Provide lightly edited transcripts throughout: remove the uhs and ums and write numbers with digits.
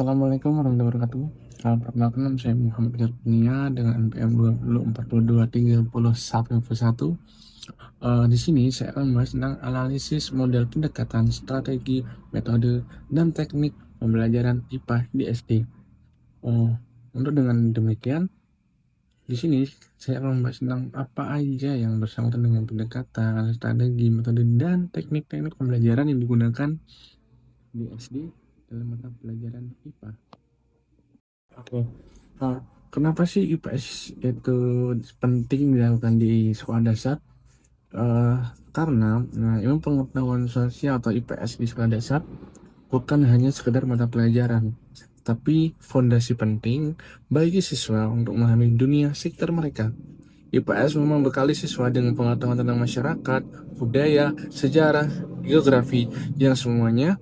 Assalamualaikum warahmatullahi wabarakatuh. Perkenalkan nama saya Muhammad Garpunia dengan NPM 20423031. Di sini saya akan membahas tentang analisis model pendekatan, strategi, metode, dan teknik pembelajaran IPA di SD. Untuk dengan demikian, di sini saya akan membahas tentang apa aja yang bersangkutan dengan pendekatan, strategi, metode, dan teknik-teknik pembelajaran yang digunakan di SD dalam mata pelajaran IPA. Oke. Nah, kenapa sih IPS itu penting dilakukan di sekolah dasar? Eh, karena ilmu pengetahuan sosial atau IPS di sekolah dasar bukan hanya sekedar mata pelajaran, tapi fondasi penting bagi siswa untuk memahami dunia sekitar mereka. IPS memang bekali siswa dengan pengetahuan tentang masyarakat, budaya, sejarah, geografi, yang semuanya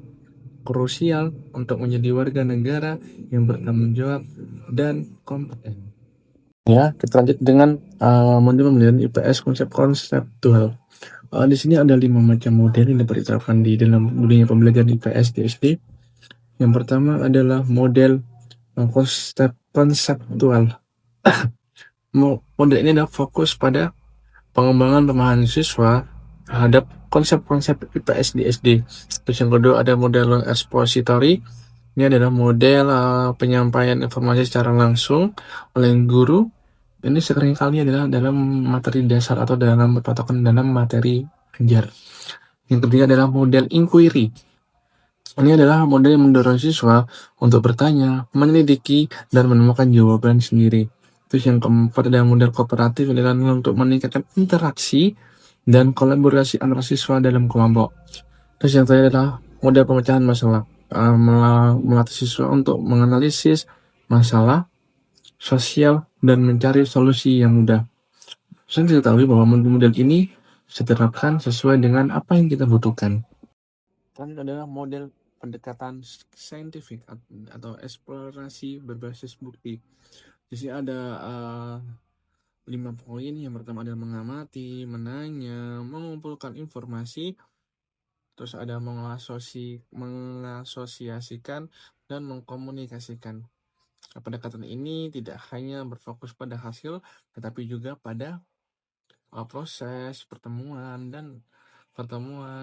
krusial untuk menjadi warga negara yang bertanggung jawab dan kompeten. Ya, kita lanjut dengan model pembelajaran IPS konsep konseptual. Di sini ada 5 macam model yang dapat diterapkan di dalam dunia pembelajaran IPS di SD. Yang pertama adalah model konseptual. Model ini adalah fokus pada pengembangan pemahaman siswa terhadap konsep-konsep IPS di SD. Terus yang kedua ada model expository. Ini adalah model penyampaian informasi secara langsung oleh guru. Ini seringkali adalah dalam materi dasar atau dalam berpatokan dalam materi ajar. Yang ketiga adalah model inquiry. Ini adalah model yang mendorong siswa untuk bertanya, menyelidiki, dan menemukan jawaban sendiri. Terus yang keempat adalah model kooperatif adalah untuk meningkatkan interaksi dan kolaborasi antara siswa dalam kelompok. Terus yang terakhir adalah model pemecahan masalah, melatih siswa untuk menganalisis masalah sosial dan mencari solusi yang mudah. Saya diketahui bahwa model ini diterapkan sesuai dengan apa yang kita butuhkan. Selanjutnya adalah model pendekatan saintifik atau eksplorasi berbasis bukti. Di sini ada 5 poin. Yang pertama adalah mengamati, menanya, mengumpulkan informasi, terus ada mengasosiasikan, dan mengkomunikasikan. Pendekatan ini tidak hanya berfokus pada hasil, tetapi juga pada proses pertemuan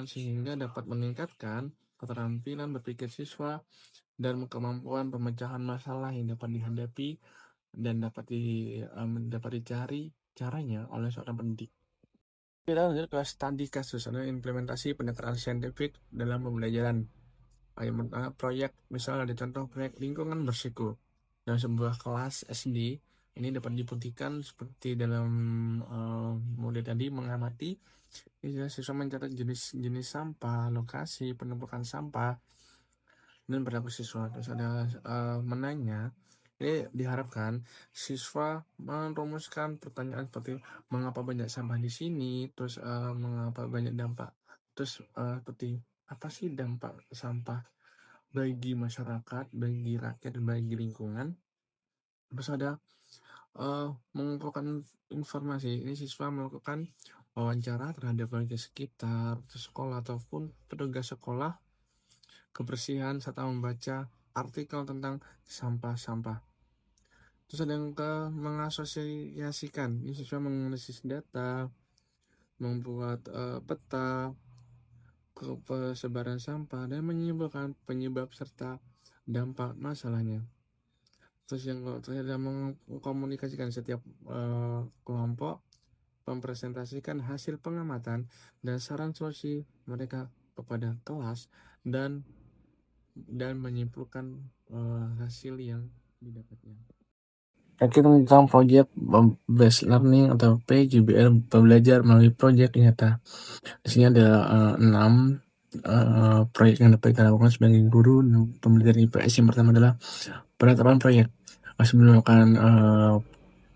sehingga dapat meningkatkan keterampilan berpikir siswa dan kemampuan pemecahan masalah yang dapat dihadapi dan dapat dicari caranya oleh seorang pendidik. Kita lanjut ke studi kasus atau implementasi pendekatan saintifik dalam pembelajaran. Yang pertama proyek, misalnya ada contoh proyek lingkungan bersiko dalam sebuah kelas SD. Ini dapat dibuktikan seperti dalam model tadi, mengamati. Ini siswa mencatat jenis sampah, lokasi penumpukan sampah, dan perilaku siswa. Terus ada menanya. Ini diharapkan siswa merumuskan pertanyaan seperti mengapa banyak sampah di sini, terus mengapa banyak dampak, terus seperti apa sih dampak sampah bagi masyarakat, bagi rakyat, dan bagi lingkungan. Terus ada mengumpulkan informasi. Ini siswa melakukan wawancara terhadap warga sekitar, sekolah ataupun petugas sekolah, kebersihan, serta membaca artikel tentang sampah-sampah. Terus ada yang mengasosiasikan. Ini siswa menganalisis data, membuat peta persebaran sampah, dan menyimpulkan penyebab serta dampak masalahnya. Terus yang terakhir adalah mengkomunikasikan setiap kelompok, mempresentasikan hasil pengamatan dan saran solusi mereka kepada kelas dan menyimpulkan hasil yang didapatnya. Kita tentang proyek based learning atau PJBL, belajar melalui proyek nyata. Di sini ada 6 proyek yang dapat kita lakukan sebagai guru pembelajaran IPS. Yang pertama adalah penetapan proyek. Sebelum melakukan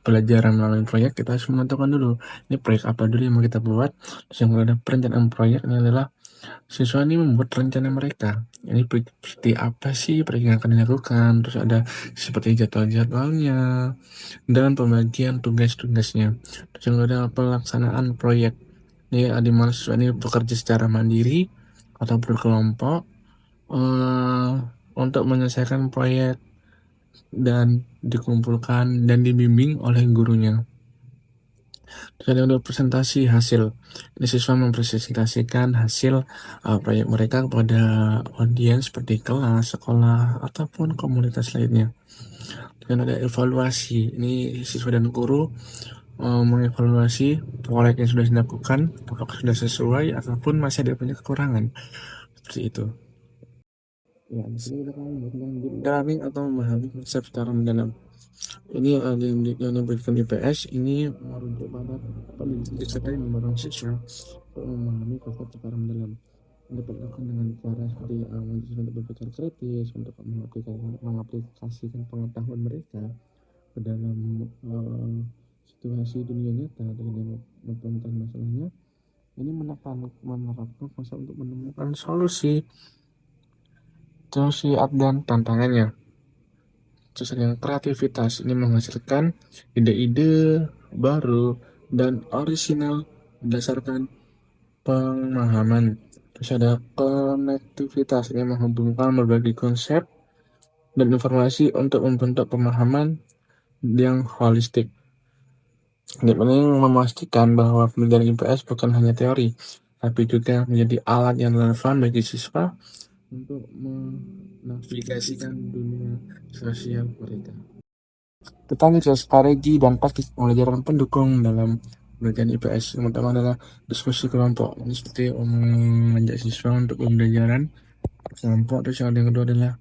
pelajaran melalui proyek, kita harus menentukan dulu ini proyek apa dulu yang mau kita buat. Terus yang kedua ada perencanaan proyek. Ini adalah siswa ini membuat rencana mereka. Ini seperti apa sih proyek yang akan dilakukan. Terus ada seperti jadwal-jadwalnya dan pembagian tugas-tugasnya. Terus yang kedua ada pelaksanaan proyek. Ini ada mahasiswa ini bekerja secara mandiri atau berkelompok untuk menyelesaikan proyek dan dikumpulkan dan dibimbing oleh gurunya. Terus ada presentasi hasil. Ini siswa mempresentasikan hasil proyek mereka kepada audiens seperti kelas, sekolah, ataupun komunitas lainnya. Dan ada evaluasi. Ini siswa dan guru mengevaluasi proyek yang sudah dilakukan, apakah sudah sesuai ataupun masih ada banyak kekurangan. Seperti itu. Ya, di sini kita akan mendalami atau memahami konsep secara mendalam. Ini yang diberikan IPS ini merujuk pada pendidikan disertai mendorong siswa untuk memahami konsep secara mendalam. Dapat dilakukan dengan cara seperti untuk berpikir kritis, untuk mengaplikasikan pengetahuan mereka ke dalam situasi dunia nyata dengan mempermudah masalahnya. Ini menerapkan konsep untuk menemukan solusi dan tantangannya. Terus yang kreativitas ini menghasilkan ide-ide baru dan orisinal berdasarkan pemahaman. Terus ada konektivitas ini menghubungkan berbagai konsep dan informasi untuk membentuk pemahaman yang holistik. Ini penting memastikan bahwa pendidikan IPS bukan hanya teori, tapi juga menjadi alat yang relevan bagi siswa untuk menavigasikan dunia sosial mereka. Tentang strategi dan taktik pembelajaran pendukung dalam pendidikan IPS, yang pertama adalah diskusi kelompok. Ini seperti mengajak siswa untuk pembelajaran kelompok. Terus yang kedua adalah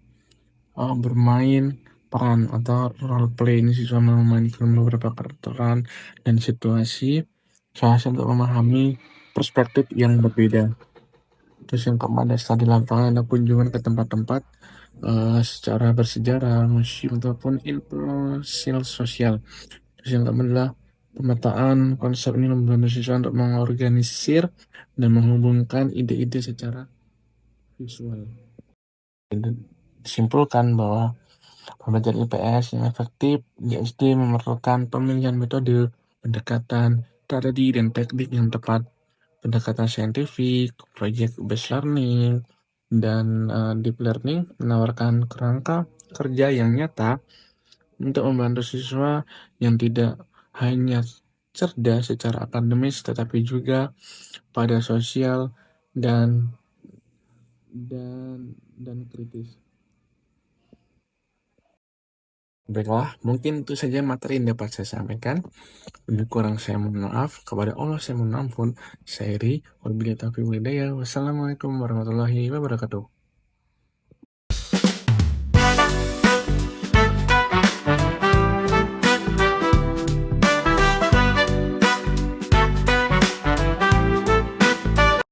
bermain peran atau role play. Ini siswa memainkan beberapa peran dan situasi untuk memahami perspektif yang berbeda. Terus yang keempat ada studi lapangan, ada kunjungan ke tempat-tempat secara bersejarah, museum ataupun influensial sosial. Terus yang keempat adalah pemetaan. Konsep ini membantu siswa untuk mengorganisir dan menghubungkan ide-ide secara visual. Disimpulkan bahwa pembelajaran IPS yang efektif di SD memerlukan pemilihan metode, pendekatan, strategi, dan teknik yang tepat. Pendekatan saintifik, project based learning, dan deep learning menawarkan kerangka kerja yang nyata untuk membantu siswa yang tidak hanya cerdas secara akademis tetapi juga pada sosial dan kritis. Baiklah, mungkin itu saja materi yang dapat saya sampaikan. Lebih kurang saya mohon maaf. Kepada Allah saya mohon ampun. Saya Iri. Wabillahi taufiq wal hidayah. Wassalamualaikum warahmatullahi wabarakatuh.